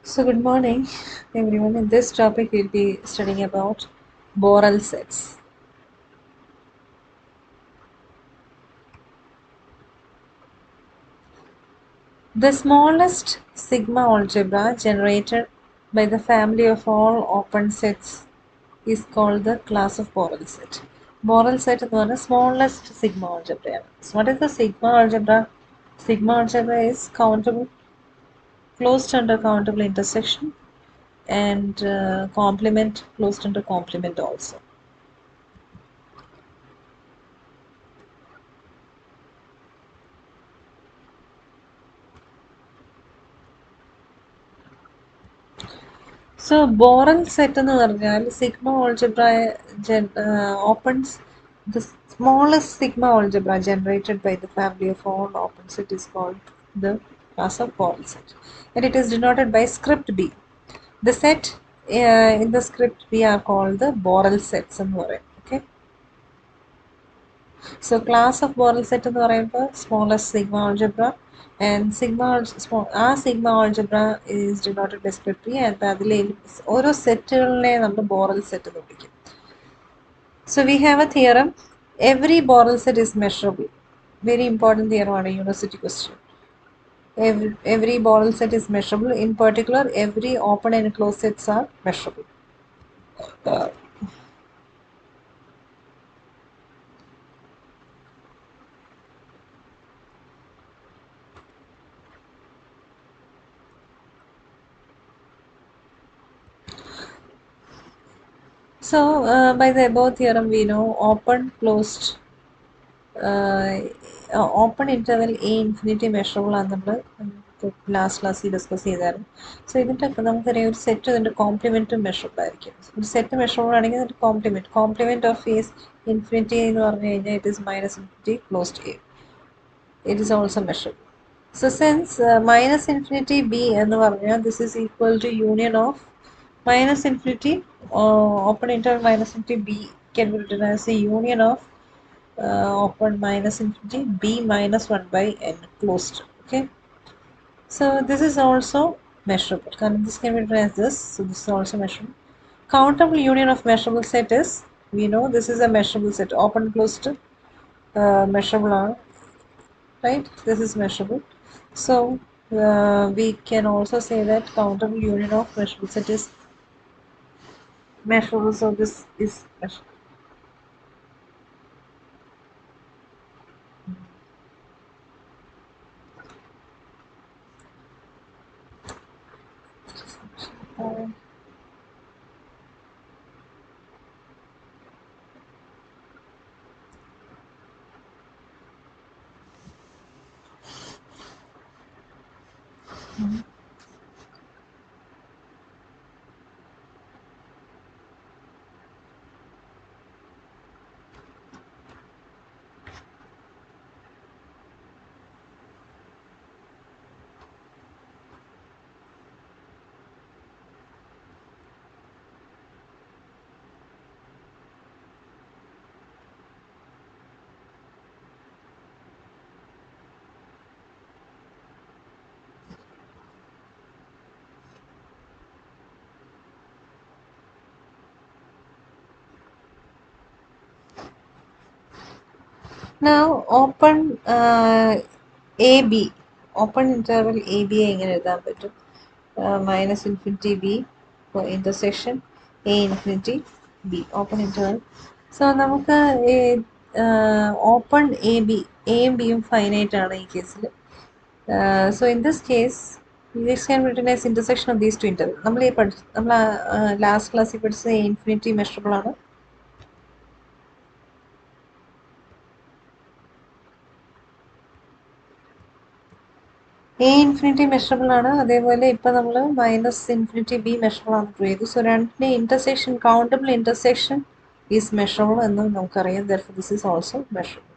So, good morning, everyone. In this topic, we'll be studying about Borel sets. The smallest sigma algebra generated by the family of all open sets is called the class of Borel set. Borel set is the smallest sigma algebra. So, what is the sigma algebra? Sigma algebra is countable, closed under countable intersection, and complement closed under complement also. So Borel set എന്ന് പറഞ്ഞാൽ sigma algebra opens the smallest sigma algebra generated by the family of all open set is called the class of Borel set, and it is denoted by script B. The set in the script B are called the Borel sets എന്ന് പറയും. Okay. So class of Borel set എന്ന് പറയുമ്പോൾ smallest sigma algebra and sigma algebra is denoted by script B and അതിലെ ഓരോ സെറ്റുകളിനെ നമ്മൾ Borel set എന്ന് വിളിക്കും. So we have a theorem, every Borel set is measurable. Very important theorem ആണ് university question. Every Borel set is measurable. In particular, every open and closed sets are measurable. So by the above theorem we know open interval A infinity measurable ആണ് നമ്മൾ last ക്ലാസ്സിൽ discuss ചെയ്തായിരുന്നു. So ഇതിൻ്റെ നമുക്കറിയാം ഒരു set ഇതിൻ്റെ കോംപ്ലിമെൻറ്റും measurable ആയിരിക്കും. ഒരു സെറ്റ് മെഷറബിൾ ആണെങ്കിൽ അതിൻ്റെ കോംപ്ലിമെൻറ്റ് ഓഫ് എ ഇൻഫിനിറ്റി എന്ന് പറഞ്ഞു കഴിഞ്ഞാൽ it is minus infinity closed A. It is also measurable. So since minus infinity b എന്ന് പറഞ്ഞാൽ this is equal to union of minus infinity open interval minus infinity b can be written as a union of open minus infinity b minus 1 by n closed. Okay. So this is also measurable. This can be written as this. So this is also measurable. Countable union of measurable set is, we know this is a measurable set. Open closed measurable are, right? This is measurable. So we can also say that countable union of measurable set is measurable. So this is measurable. Now open AB, open interval AB എങ്ങനെ എഴുതാൻ പറ്റും? Minus infinity b for intersection a infinity b, open interval. So നമുക്ക് open AB, എയും ബിയും finite ആണ് ഈ കേസിൽ. So in this case this can be written as intersection of these two intervals. നമ്മൾ ലാസ്റ്റ് ക്ലാസ്സിൽ പഠിച്ചത് a infinity മെഷറബിൾ ആണ്. എ ഇൻഫിനിറ്റി മെഷറബിൾ ആണ്. അതേപോലെ ഇപ്പം നമ്മൾ മൈനസ് ഇൻഫിനിറ്റി ബി മെഷറബിൾ ആണ് പ്രൂവ് ചെയ്തു. സോ രണ്ടിൻ്റെ intersection, countable intersection is measurable എന്ന് നമുക്കറിയാം. therefore this is also measurable.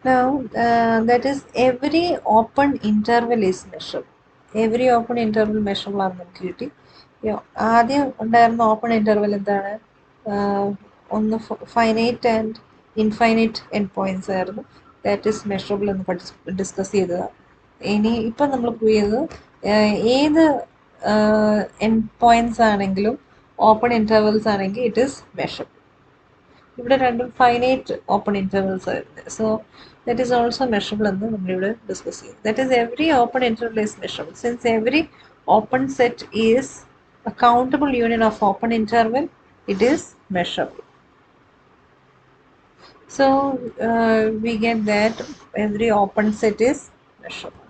Now that is every open interval is measurable. Every open interval measurable ആണ് നമുക്ക് കിട്ടി. ആദ്യം ഉണ്ടായിരുന്ന ഓപ്പൺ ഇൻ്റർവൽ എന്താണ്? ഒന്ന് finite and infinite end points ആയിരുന്നു. ദാറ്റ് ഈസ് മെഷറബിൾ എന്ന് ഡിസ്കസ് ചെയ്തതാണ്. ഇനി ഇപ്പം നമ്മൾ പ്രൂവ് ചെയ്തത് ഏത് എൻഡ് പോയിന്റ്സ് ആണെങ്കിലും ഓപ്പൺ ഇൻ്റർവെൽസ് ആണെങ്കിൽ ഇറ്റ് ഈസ് മെഷറബിൾ. ഇവിടെ രണ്ടും ഫൈനൈറ്റ് ഓപ്പൺ ഇൻ്റർവെൽസ് ആയിരുന്നു. So that is also measurable എന്ന് നമ്മളിവിടെ ഡിസ്കസ് ചെയ്യും. That is every open interval is measurable since every open set is a countable union of open interval, it is measurable. So we get that every open set is measurable.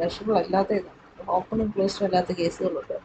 Measurable അല്ലാത്ത ഓപ്പണും ക്ലോസ്ഡും അല്ലാത്ത കേസുകളുണ്ട്.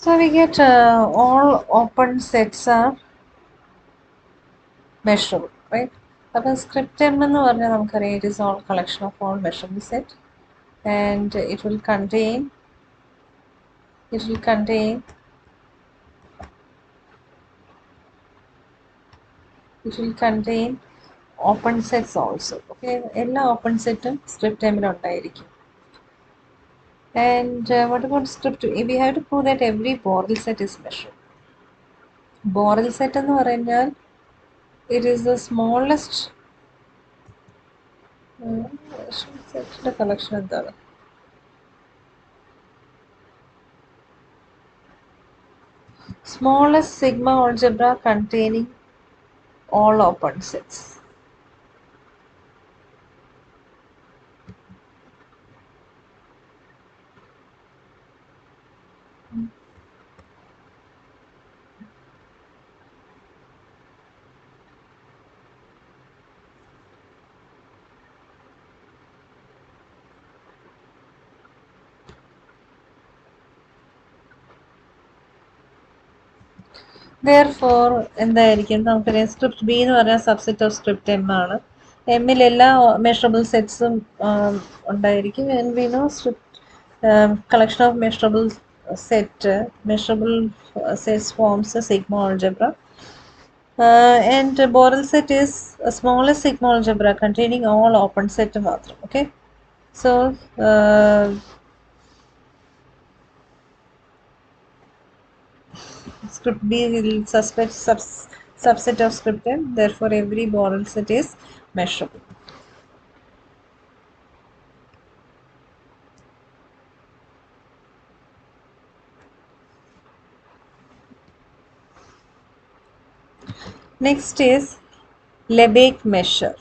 So we get all open sets are measurable, right? അപ്പോൾ script M എന്ന് പറഞ്ഞാൽ നമുക്കറിയാം it is all collection of all measurable set and it will contain open sets also. Okay, എല്ലാ open സെറ്റും script എമ്മിൽ ഉണ്ടായിരിക്കും. And what about script? We have to prove that every Borel set is measured. Borel set എന്ന് പറഞ്ഞാൽ it is the smallest സെറ്റിന്റെ collection എന്താണ്? Smallest sigma algebra containing all open sets. Therefore എന്തായിരിക്കും നമുക്കറിയാം script B എന്ന് പറഞ്ഞാൽ subset of script M ആണ്. എമ്മിൽ എല്ലാ മെഷറബിൾ സെറ്റ്സും ഉണ്ടായിരിക്കും. And we know collection of measurable sets forms a sigma algebra. And Borel set is a smallest sigma algebra containing all open set മാത്രം. Okay, so script B will suspect subset of script M, therefore every Borel set is measurable. Next is Lebesgue measure.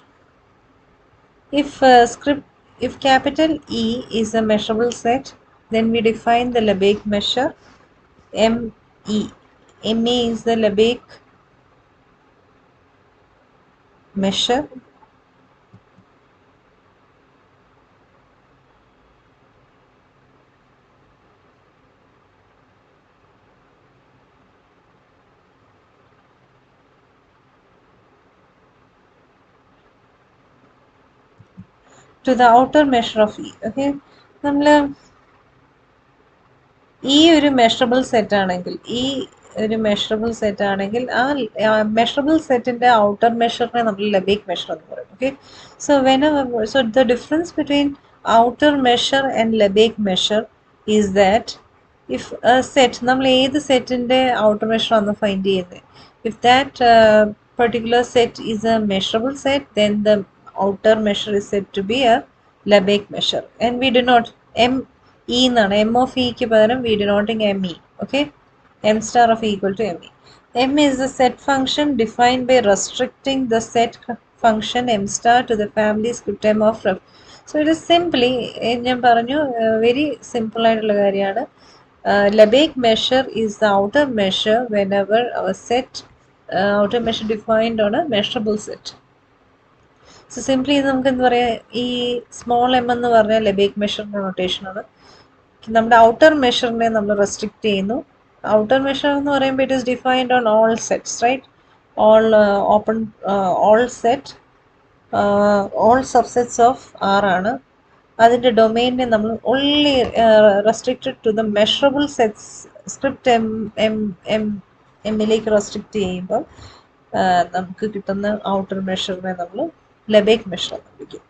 If if capital E is a measurable set, then we define the Lebesgue measure ME. ME is the Lebesgue measure. To the outer measure of E. Okay, നമ്മൾ ഈ ഒരു measurable set ആണെങ്കിൽ ആ measurable സെറ്റിന്റെ outer മെഷറിനെ നമ്മൾ Lebesgue measure എന്ന് പറയും. Okay, so the difference between outer measure and Lebesgue measure is that if set നമ്മൾ ഏത് സെറ്റിന്റെ ഔട്ടർ മെഷർ ആണ് ഫൈൻഡ് ചെയ്യുന്നത്, if that particular set is a measurable set, then the outer measure is said to be a Lebesgue measure, and we denote M E എന്നാണ്. M of E ക്ക് പകരം we denoting ME. Okay, M star of E equal to ME. M is the set function defined by restricting the set function M star to the family script M of ref. So it is simply ഞാൻ പറഞ്ഞു very simple ആയിട്ടുള്ള കാര്യമാണ്. Lebesgue measure is the outer measure whenever our set outer measure defined on a measurable set. So simply നമുക്ക് എന്താ പറയുക, ഈ small M എന്ന് പറഞ്ഞാൽ ലെബേക്ക് മെഷറിൻ്റെ നൊട്ടേഷനാണ്. നമ്മുടെ ഔട്ടർ മെഷറിനെ നമ്മൾ റെസ്ട്രിക്റ്റ് ചെയ്യുന്നു. ഔട്ടർ മെഷർ എന്ന് പറയുമ്പോൾ it is defined on all sets, right? All set all subsets of R ആണ്. അതിൻ്റെ ഡൊമെയിനെ നമ്മൾ only restricted to the measurable sets script എമ്മിലേക്ക് റെസ്ട്രിക്റ്റ് ചെയ്യുമ്പോൾ നമുക്ക് കിട്ടുന്ന ഔട്ടർ മെഷറിനെ നമ്മൾ ലെബേക്ക് മെഷർ എന്ന് വിളിക്കും.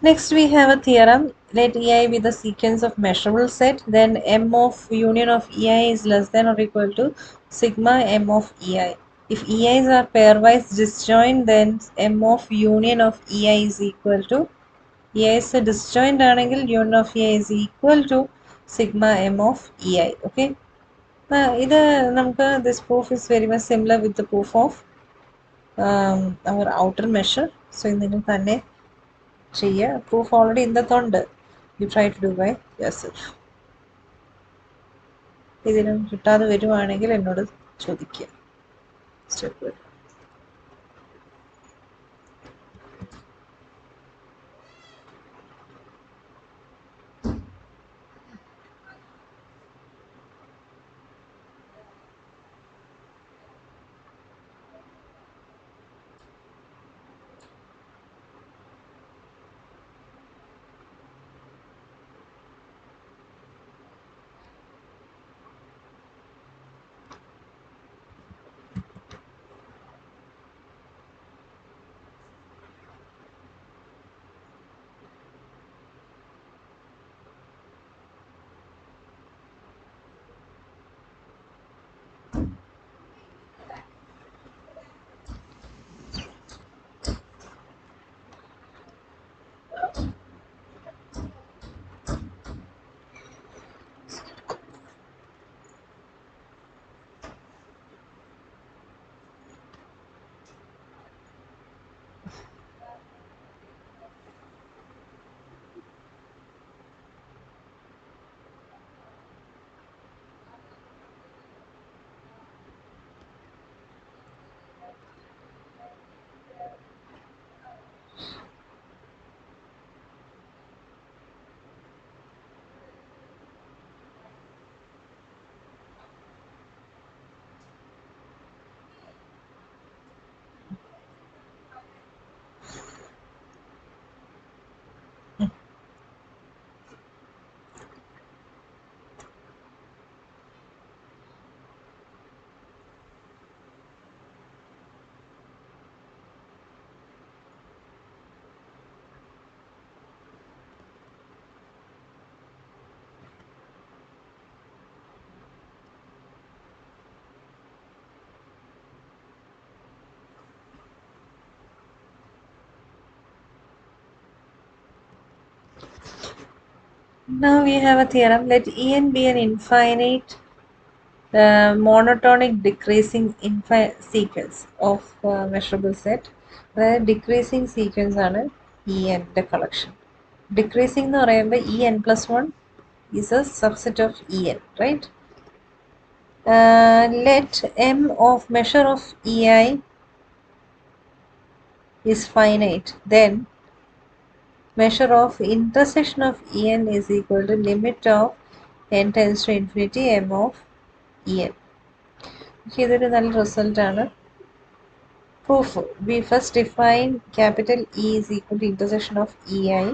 Next we have a theorem. Let EI be the sequence of measurable set, then M of union of EI is less than or equal to sigma M of EI. If EIs are pairwise disjoint, then M of union of EI is equal to EIs disjoint ആണെങ്കിൽ union of EI is equal to sigma M of EI. Okay, ഇത് നമുക്ക് this proof is very much similar with the proof of our outer measure. So ഇതിന് തന്നെ ചെയ്യുക. Proof already ഇന്നത്തുണ്ട്. You try to do by yourself. ഇതിനും കിട്ടാതെ വരുവാണെങ്കിൽ എന്നോട് ചോദിക്കുക. Step Now we have a theorem. Let En be an infinite monotonic decreasing sequence of measurable set. അതായത് ഡിക്രീസിങ് സീക്വൻസ് ആണ് ഇ എൻ്റെ കളക്ഷൻ. ഡിക്രീസിങ് എന്ന് പറയുമ്പോൾ E N plus one is a subset of E N, right? Let m of measure of ei is finite, then measure of intersection of en is equal to limit of n tends to infinity m of en. ഇതൊരു നല്ല റിസൾട്ടാണ്. Proof. We first define capital E is equal to intersection of ei,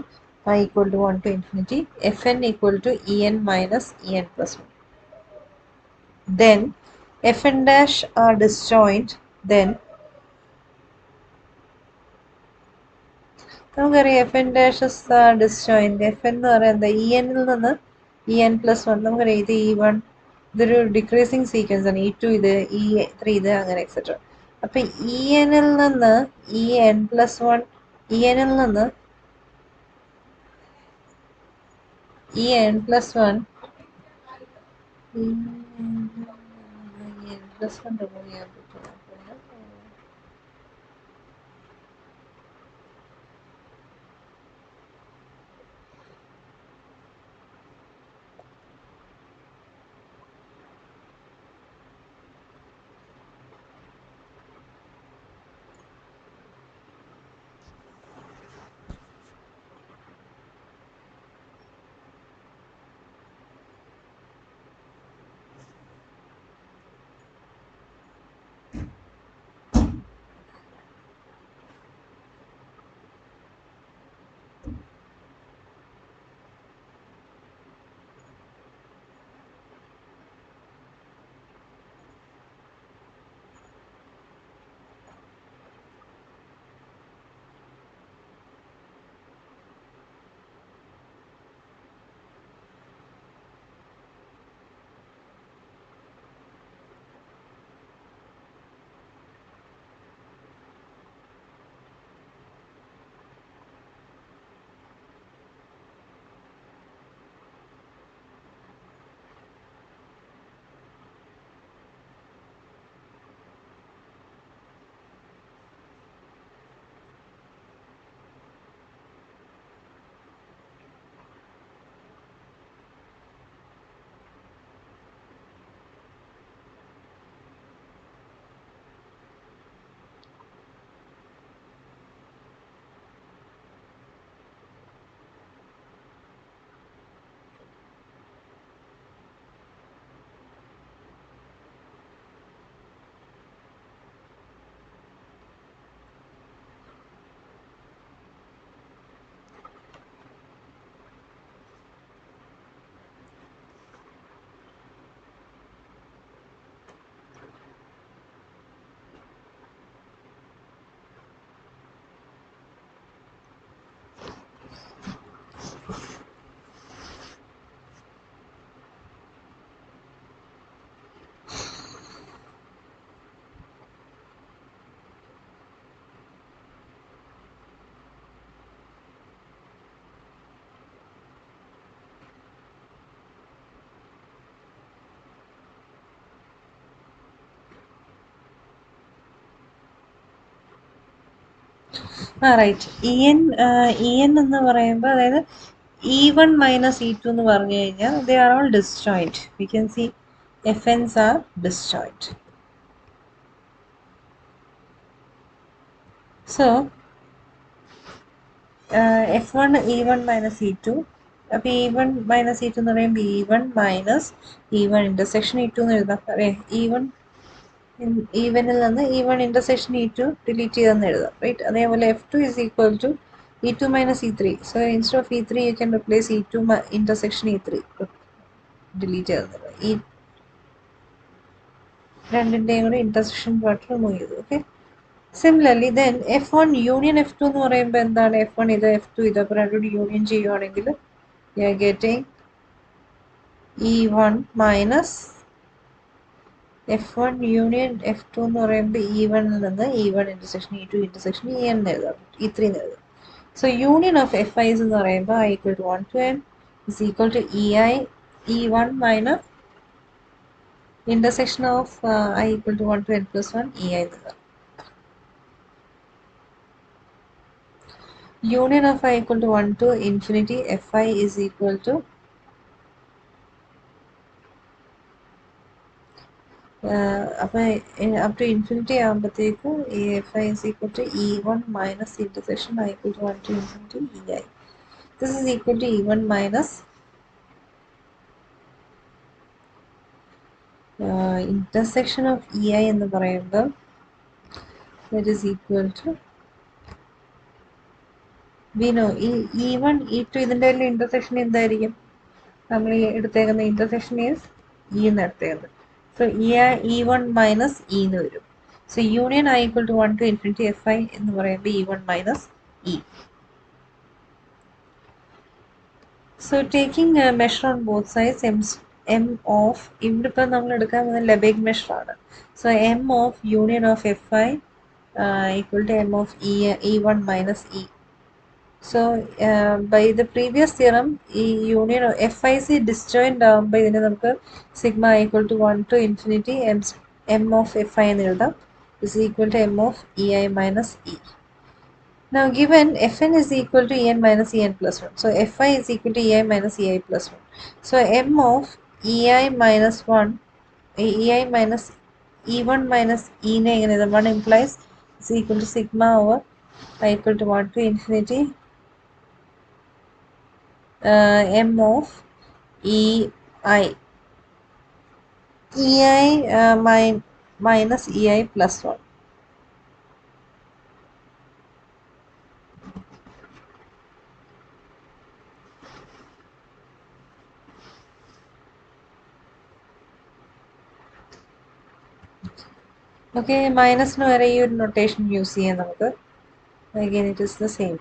I equal to 1 to infinity, fn equal to en minus en plus 1. Then fn dash are disjoint, then നമുക്കറിയാം F N dashes are disjoint. F N എന്ന് പറയുന്നത് E എന്നിൽ നിന്ന് E N plus one, നമുക്കറിയാം ഇത് E one, ഇതൊരു decreasing sequence ആണ്. E two ഇത്, ഇ ത്രീ ഇത്, അങ്ങനെ എക്സെട്ര. അപ്പം ഇ എന്നിൽ നിന്ന് E N plus one, E എന്നിൽ നിന്ന് E N plus one, E N plus one remove ചെയ്യാൻ പറ്റും. റൈറ്റ്. ഇ എൻ എന്ന് പറയുമ്പോൾ അതായത് E one minus E two എന്ന് പറഞ്ഞു കഴിഞ്ഞാൽ they are all disjoint. We can see F എൻസ് R disjoint. So F one E one minus E two. അപ്പോൾ E one minus E two എന്ന് പറയുമ്പോൾ E one minus E one intersection E two എന്ന് എഴുതാം. അല്ലേ, E one ഈവനിൽ നിന്ന് E one intersection E two delete ചെയ്തെന്ന് എഴുതാം, റൈറ്റ്? അതേപോലെ F two is equal to E two minus E three. So instead of E three you can replace E two intersection E three, delete ചെയ്തെന്ന്. ഈ രണ്ടിൻ്റെയും കൂടെ intersection part remove ചെയ്തു. Okay. Similarly then F one union F to എന്ന് പറയുമ്പോൾ എന്താണ്? F one ഇത്, F to ഇത്. അപ്പോൾ രണ്ടുകൂടി യൂണിയൻ ചെയ്യുവാണെങ്കിൽ you are getting E one minus F one union F to എന്ന് പറയുമ്പോൾ ഇ വണ്ണിൽ നിന്ന് E one intersection E two intersection E N എഴുതാം, ഇ ത്രീ എന്ന് എഴുതാം. So union of Fi's എന്ന് പറയുമ്പോൾ I equal to 1 to n is equal to EI E1 minus intersection of I equal to 1 to n plus 1 EI. Union of I equal to 1 to infinity Fi is equal to up to infinity ആകുമ്പോഴത്തേക്ക് Fi is equal to E1 minus intersection I equal to 1 to infinity EI. This is equal to E1 minus intersection of EI എന്ന് പറയുമ്പോൾ that is equal to we know E1 E2 ഇതിൻ്റെ intersection എന്തായിരിക്കും നമ്മൾ എടുത്തേക്കുന്ന intersection is E എന്ന് എടുത്തേക്കുന്നത്. So E1 minus E എന്ന് വരും. So union I equal to 1 to infinity Fi എന്ന് പറയുമ്പോൾ E1 minus E. So taking a measure on both sides m of ഇവിടെ ഇപ്പോൾ നമ്മൾ എടുക്കാൻ പോകുന്ന Lebesgue measure ആണ്. So m of union of Fi equal to m of E1 minus E. So by the previous theorem union of FIC disjoint ആകുമ്പോൾ ഇതിനെ നമുക്ക് sigma equal to 1 to infinity m of Fi എന്ന് എഴുതാം is equal to m of EI minus E. Now given Fn is equal to En minus En plus 1. So Fi is equal to Ei minus Ei plus 1. So m of Ei minus 1 Ei minus E1 minus E ne എങ്ങനെ എഴുതാം 1 implies is equal to sigma over I equal to 1 to infinity m of EI minus EI plus 1. Okay, minus no array notation use ചെയ്യാം നമുക്ക്. Again it is the same.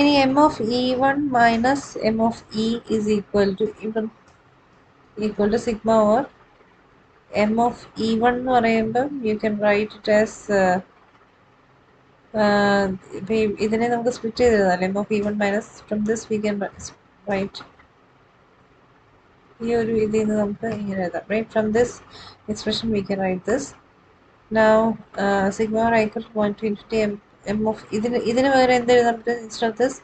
Any m of E1 minus m of E is equal to sigma over m of E1 എന്ന് പറയുമ്പോൾ you can write it as ഇതിനെ നമുക്ക് split ചെയ്ത് എഴുതാം m of E1 minus from this we can write ഈ ഒരു ഇതിൽ നിന്ന് നമുക്ക് ഇങ്ങനെ എഴുതാം right from this expression we can write this. Now sigma over I equal to 1 to infinity m of ഇതിന് പകരം എന്ത് എഴുതാം instead of this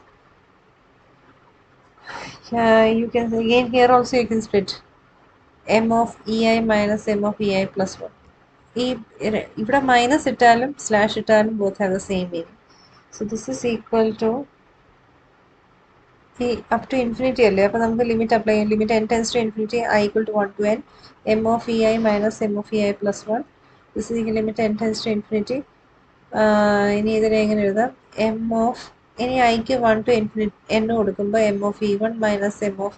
you can again here also you can split m of EI minus m of EI plus 1. ഇവിടെ minus ഇട്ടാലും slash ഇട്ടാലും both have the same meaning. So this is equal to up to infinity അല്ലേ അപ്പോൾ നമുക്ക് limit apply ചെയ്യാം limit n tends to infinity I equal to 1 to n m of EI minus m of EI plus 1. This is equal limit n tends to infinity. ഇനി ഇതിനെ എങ്ങനെ എഴുതാം m of ഇനി ഐക്ക് 1 to infinity n കൊടുക്കുമ്പോൾ m of E1 minus m of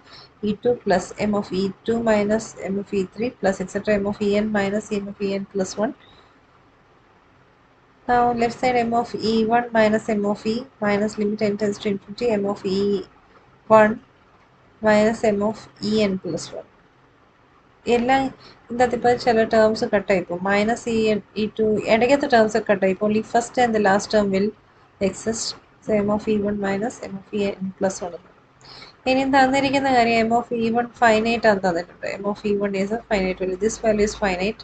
E2 plus m of E2 minus m of E3 plus etc. m of En minus m of En plus 1. Now left side m of E1 minus m of E minus limit n tends to infinity m of E1 minus m of En plus 1. എല്ലാം ഇതിനകത്ത് ഇപ്പോൾ ചില terms കട്ടായിപ്പോൾ minus E2 ഇടയ്ക്കത്തെ terms ഒക്കെ കട്ടായിപ്പോൾ only first and the last term will exist. So m of E1 minus m of En plus 1. ഇനി തന്നിരിക്കുന്ന കാര്യം m of E1 finite ആണ് തന്നിട്ടുണ്ട് m of E1 is a finite value. This value is finite.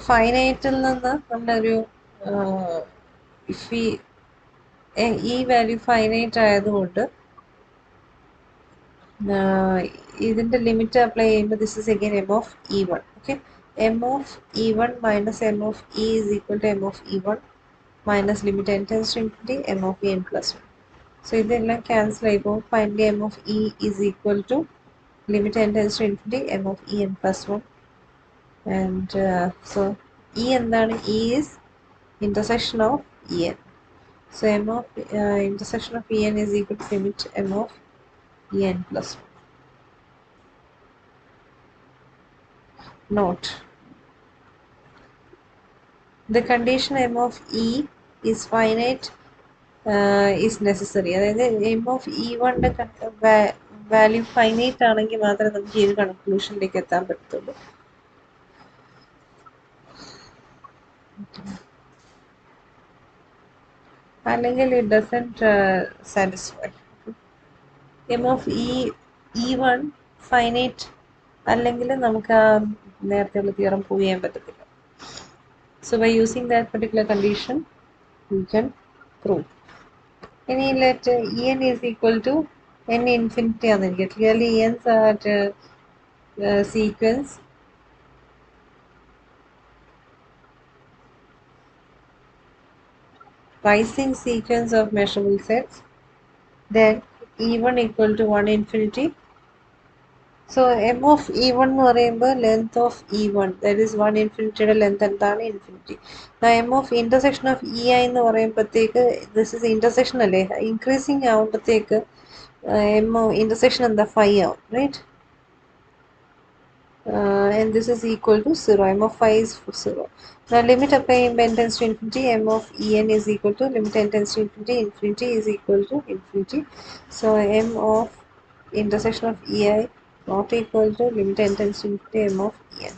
ഫൈനൈറ്റിൽ നിന്ന് നമ്മളൊരു if we ഈ value finite ആയതുകൊണ്ട് ഇതിൻ്റെ ലിമിറ്റ് അപ്ലൈ ചെയ്യുമ്പോൾ this is again m of E1. Okay, m of E1 minus m of E is equal to m of E1 minus limit n tends to infinity m of En plus 1. So ഇതെല്ലാം cancel ആയിപ്പോൾ finally m of E is equal to limit n tends to infinity m of En plus 1. And so E എന്താണ് E is intersection of En. So m of intersection of En is equal to limit m of En plus 1. Note, the condition m of E is finite is necessary. അതായത് m of E1ന്റെ value finite ആണെങ്കിൽ മാത്രമേ നമുക്ക് ഈ ഒരു കൺക്ലൂഷനിലേക്ക് എത്താൻ പറ്റത്തുള്ളൂ. അല്ലെങ്കിൽ it doesn't satisfy. M of E1 finite അല്ലെങ്കിൽ നമുക്ക് ആ നേരത്തെയുള്ള തിയറം പ്രൂവ് ചെയ്യാൻ പറ്റത്തില്ല. So by using that particular condition we can prove. ഇനി let En is equal to n infinity ആണെന്നിരിക്കുക. Clearly En's are at sequence rising sequence of measurable sets, then E1 equal to 1 infinity. So M of E1 എന്ന് പറയുമ്പോൾ length of E1, that is 1 infinity യുടെ length എന്താണ്? Infinity. Now M of intersection of EI എന്ന് പറയുമ്പോഴത്തേക്ക് this is intersection അല്ലേ, increasing ആവുമ്പോഴത്തേക്ക് M intersection എന്താ? 5 ആവും, right? And this is equal to 0. M of phi is 0. Now limit apply n tends to infinity. M of En is equal to limit n tends to infinity. Infinity is equal to infinity. So M of intersection of Ei not equal to limit n tends to infinity M of En.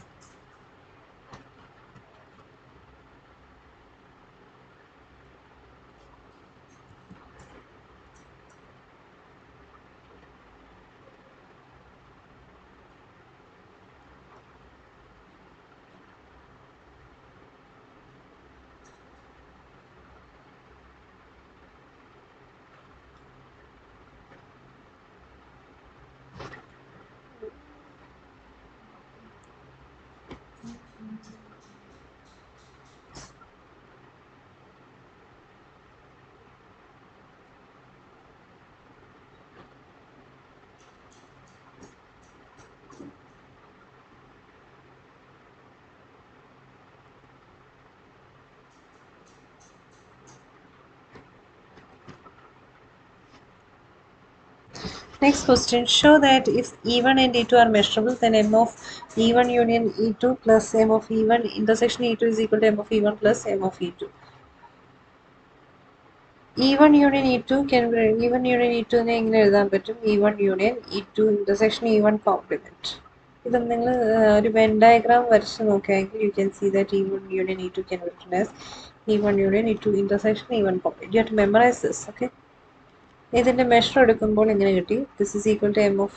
Next question, show that if E1 and E2 are measurable, then M of E1 union E2 plus M of E1 intersection E2 is equal to M of E1 plus M of E2. E1 union E2 can E1 union E2 നെ എങ്ങനെ എഴുതാൻ പറ്റും? E1 union E2 intersection E1 complement. ഇത് നിങ്ങൾ ഒരു when diagram വരച്ച് നോക്കുകയാണെങ്കിൽ you can see that E1 union E2 can be written as E1 union E2 intersection E1 complement. You have to memorize this, okay? ഇതിന്റെ measure എടുക്കുമ്പോൾ ഇങ്ങനെ കിട്ടി. This is equal to M of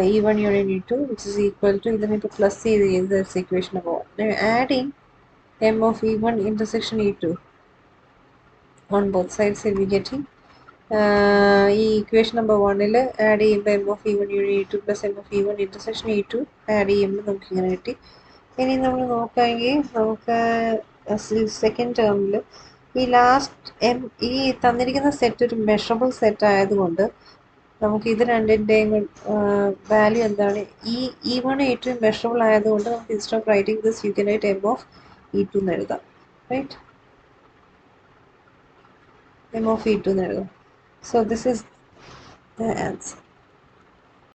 E1 union E2 which is equal to ഇതിനിപ്പോൾ plus ചെയ്ത് this equation number 1. Adding M of E1 intersection E2 on both sides will be getting ഈ equation number 1ൽ add ചെയ്യുമ്പോൾ M of E one union E two plus M of E one intersection E to add ചെയ്യുമ്പോൾ നമുക്ക് ഇങ്ങനെ കിട്ടി. ഇനി നമ്മൾ നോക്കുകയാണെങ്കിൽ നമുക്ക് സെക്കൻഡ് ടേമിൽ ഈ ലാസ്റ്റ് ഈ തന്നിരിക്കുന്ന സെറ്റ് ഒരു മെഷറബിൾ സെറ്റ് ആയതുകൊണ്ട് നമുക്ക് ഇത് രണ്ടിൻ്റെയും വാല്യൂ എന്താണ്? E one E two measurable ആയതുകൊണ്ട് നമുക്ക് instead of writing this you can right M of E two എന്ന് എഴുതാം, റൈറ്റ്? M of E2 എന്ന് എഴുതാം. So this is the answer.